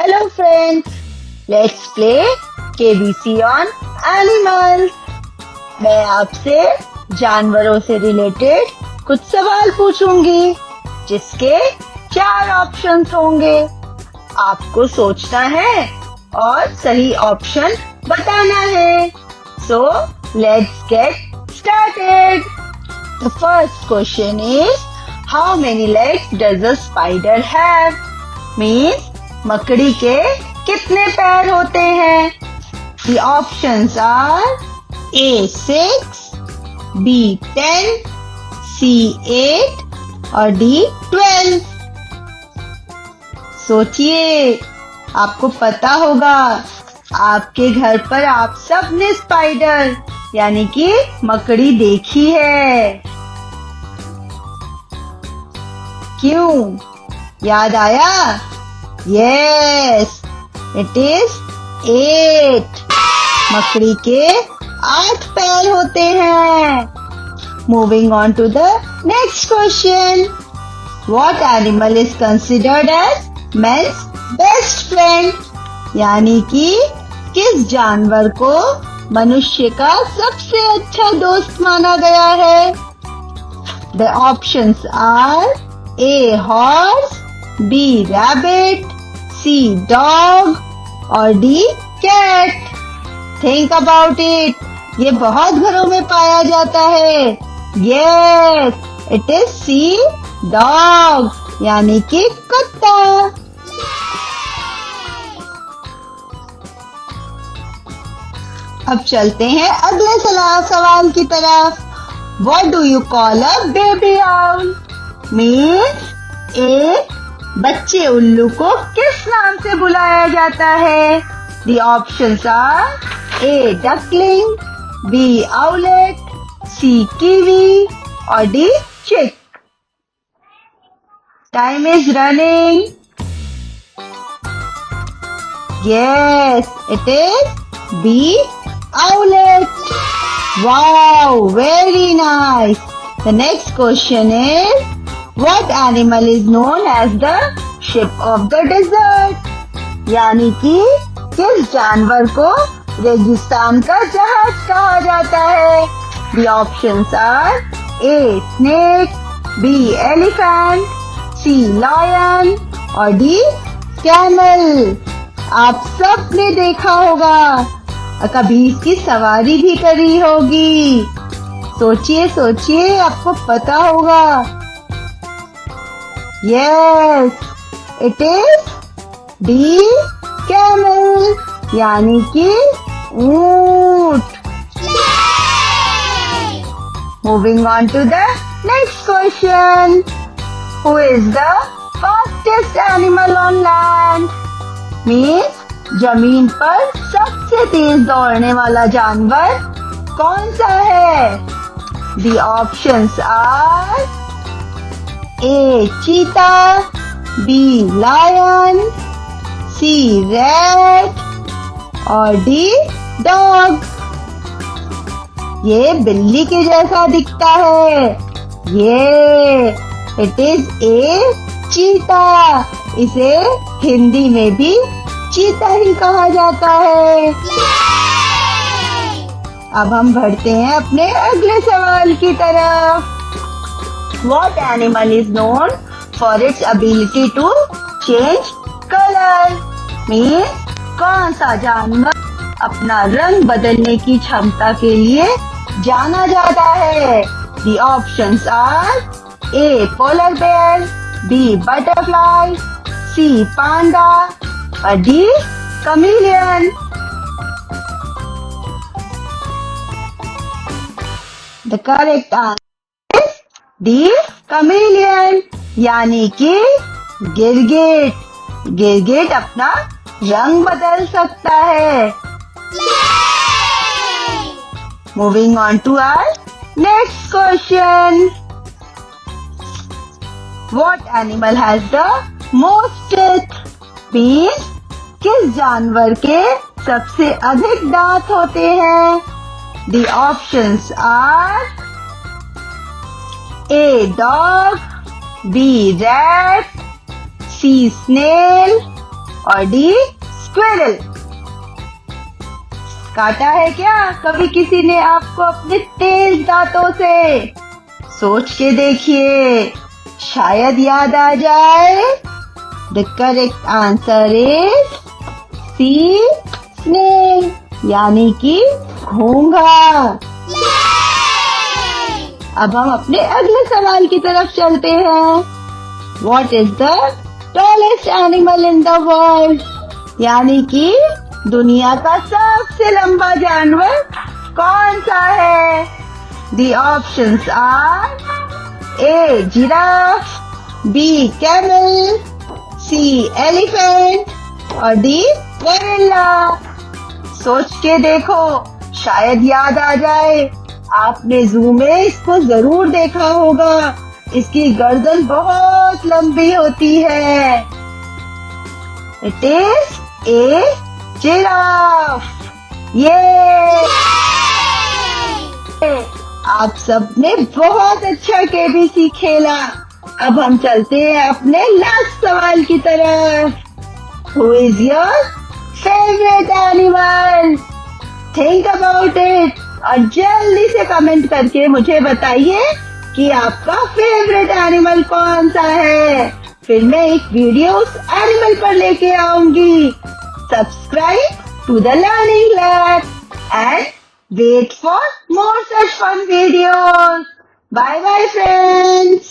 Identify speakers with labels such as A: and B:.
A: Hello friends, let's play KBC on Animals. मैं आपसे जानवरों से रिलेटेड कुछ सवाल पूछूंगी जिसके 4 ऑप्शंस होंगे। आपको सोचना है और सही ऑप्शन बताना है। So let's get started. The first question is, how many legs does a spider have? Means मकड़ी के कितने पैर होते हैं? The options are A 6, B 10, C 8 और D 12. सोचिए, आपको पता होगा आपके घर पर आप सब ने स्पाइडर यानी कि मकड़ी देखी है। क्यों? याद आया? Yes, it is 8. मकड़ी के 8 पैर होते हैं। Moving on to the next question. What animal is considered as man's best friend? यानी कि किस जानवर को मनुष्य का सबसे अच्छा दोस्त माना गया है? The options are A horse, B rabbit, C dog और D cat. Think about it. ये बहुत घरों में पाया जाता है। Yes, it is C dog यानी कि कुत्ता। अब चलते हैं अगले सवाल की तरफ। What do you call a baby owl? Means एक बच्चे उल्लू को किस नाम से बुलाया जाता है? The options are A duckling, B owlet, C kiwi और D chick. Time is running. Yes, it is B owlet. Wow, very nice. The next question is, what animal is known as the ship of the desert? यानी कि किस जानवर को रेगिस्तान का जहाज कहा जाता है? The options are A snake, B elephant, C lion और D camel. आप सब ने देखा होगा, कभी इसकी सवारी भी करी होगी। सोचिए सोचिए, आपको पता होगा। Yes, it is D camel यानी कि ऊंट। Moving on to the next question. Who is the fastest animal on land? Means जमीन पर सबसे तेज दौड़ने वाला जानवर कौन सा है? The options are A cheetah, B lion, C rat और D dog. ये बिल्ली के जैसा दिखता है। ये it is A cheetah. इसे हिंदी में भी चीता ही कहा जाता है। अब हम बढ़ते हैं अपने अगले सवाल की तरफ। What animal is known for its ability to change color? Means कौन सा जानवर अपना रंग बदलने की क्षमता के लिए जाना जाता है? The options are A polar bear, B butterfly, C panda और D chameleon. The correct answer is D chameleon यानी कि गिरगिट। गिरगिट अपना रंग बदल सकता है। Moving on to our next question. What animal has the most teeth? Means किस जानवर के सबसे अधिक दांत होते हैं? The options are A dog, B rat, C snail और डी स्क्विरल। काटा है क्या कभी किसी ने आपको अपने तेज दांतों से? सोच के देखिए, शायद याद आ जाए। The correct answer is C snake, यानी कि घोंघा। अब हम अपने अगले सवाल की तरफ चलते हैं। What is the tallest animal in the world? यानी कि दुनिया का सबसे लंबा जानवर कौन सा है? The options are A. Giraffe, B. Camel, C. Elephant और D. Gorilla। सोच के देखो, शायद याद आ जाए। आपने जू में इसको जरूर देखा होगा। इसकी गर्दन बहुत लंबी होती है। It is a giraffe. ये आप सबने बहुत अच्छा केबीसी खेला। अब हम चलते हैं अपने लास्ट सवाल की तरफ। Who is your favourite animal? Think about it और जल्दी से कमेंट करके मुझे बताइए कि आपका फेवरेट एनिमल कौन सा है। फिर मैं एक वीडियो उस एनिमल पर लेके आऊंगी। Subscribe to the learning lab and wait for more such fun videos. Bye bye friends.